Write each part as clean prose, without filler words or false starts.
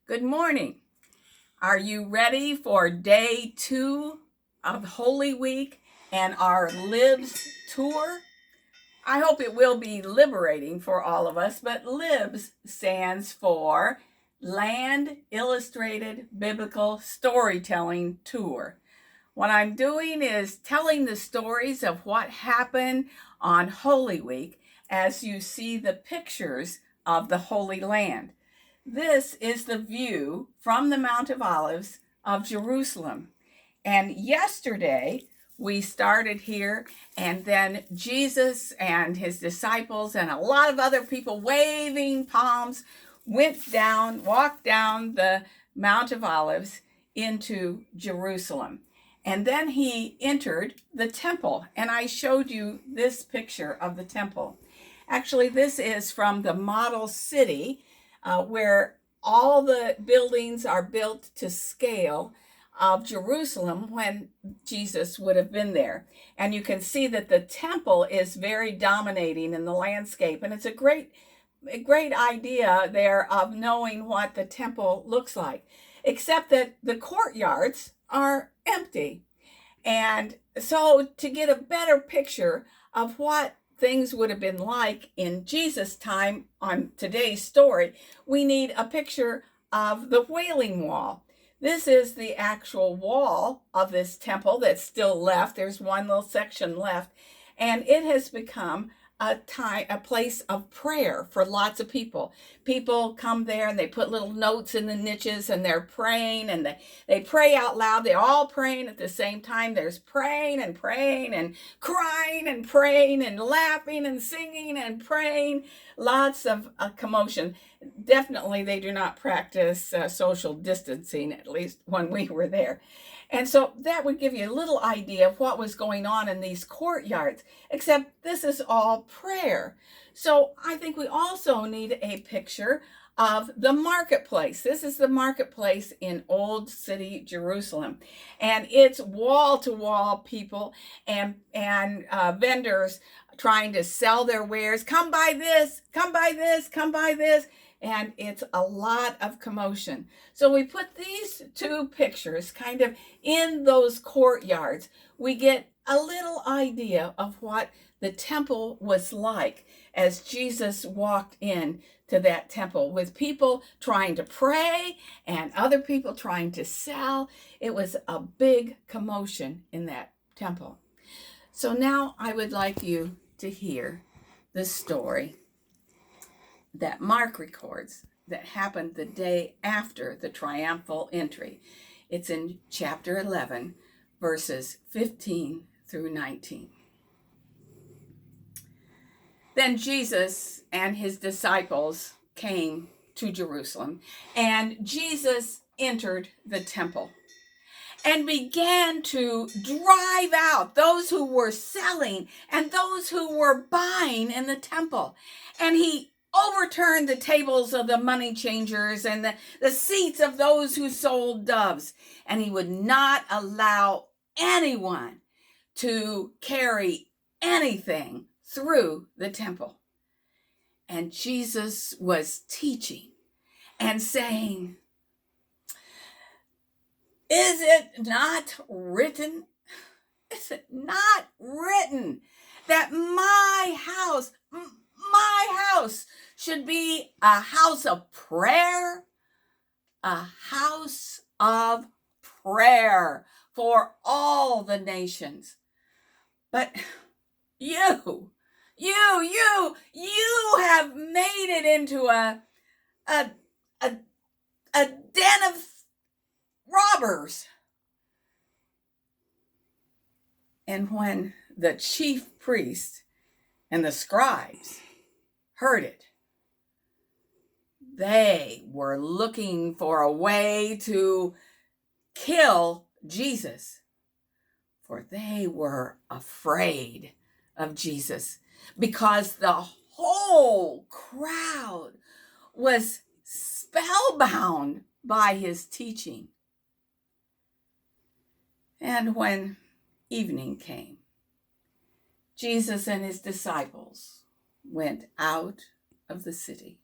Good morning. Are you ready for day 2 of Holy Week and our LIBS Tour? I hope it will be liberating for all of us, but LIBS stands for Land Illustrated Biblical Storytelling Tour. What I'm doing is telling the stories of what happened on Holy Week as you see the pictures of the Holy Land. This is the view from the Mount of Olives of Jerusalem. And yesterday we started here, and then Jesus and his disciples and a lot of other people waving palms walked down the Mount of Olives into Jerusalem. And then he entered the temple, and I showed you this picture of the temple. Actually, this is from the model city where all the buildings are built to scale of Jerusalem when Jesus would have been there. And you can see that the temple is very dominating in the landscape. And it's a great idea there of knowing what the temple looks like, except that the courtyards are empty. And so to get a better picture of what things would have been like in Jesus' time on today's story, we need a picture of the Wailing Wall. This is the actual wall of this temple that's still left. There's one little section left, and it has become a place of prayer for lots of people. People come there and they put little notes in the niches and they're praying, and they pray out loud. They're all praying at the same time. There's praying and crying and praying and laughing and singing and praying. Lots of commotion. Definitely they do not practice social distancing, at least when we were there. And so that would give you a little idea of what was going on in these courtyards, except this is all prayer. So I think we also need a picture of the marketplace. This is the marketplace in Old City Jerusalem, and it's wall-to-wall people and vendors trying to sell their wares. Come buy this, come buy this, come buy this. And it's a lot of commotion. So we put these two pictures kind of in those courtyards. We get a little idea of what the temple was like as Jesus walked in to that temple, with people trying to pray and other people trying to sell. It was a big commotion in that temple. So now I would like you to hear the story that Mark records that happened the day after the triumphal entry. It's in chapter 11, verses 15 through 19. Then Jesus and his disciples came to Jerusalem, and Jesus entered the temple and began to drive out those who were selling and those who were buying in the temple. And he overturned the tables of the money changers and the seats of those who sold doves. And he would not allow anyone to carry anything through the temple. And Jesus was teaching and saying, "Is it not written? Is it not written that my house should be a house of prayer? A house of prayer for all the nations. But you have made it into a den of robbers." And when the chief priests and the scribes heard it, they were looking for a way to kill Jesus, for they were afraid of Jesus, because the whole crowd was spellbound by his teaching. And when evening came, Jesus and his disciples went out of the city.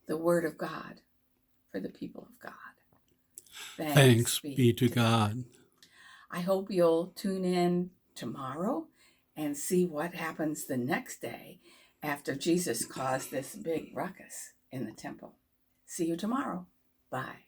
The word of God for the people of God. Thanks be to God. I hope you'll tune in tomorrow and see what happens the next day after Jesus caused this big ruckus in the temple. See you tomorrow. Bye.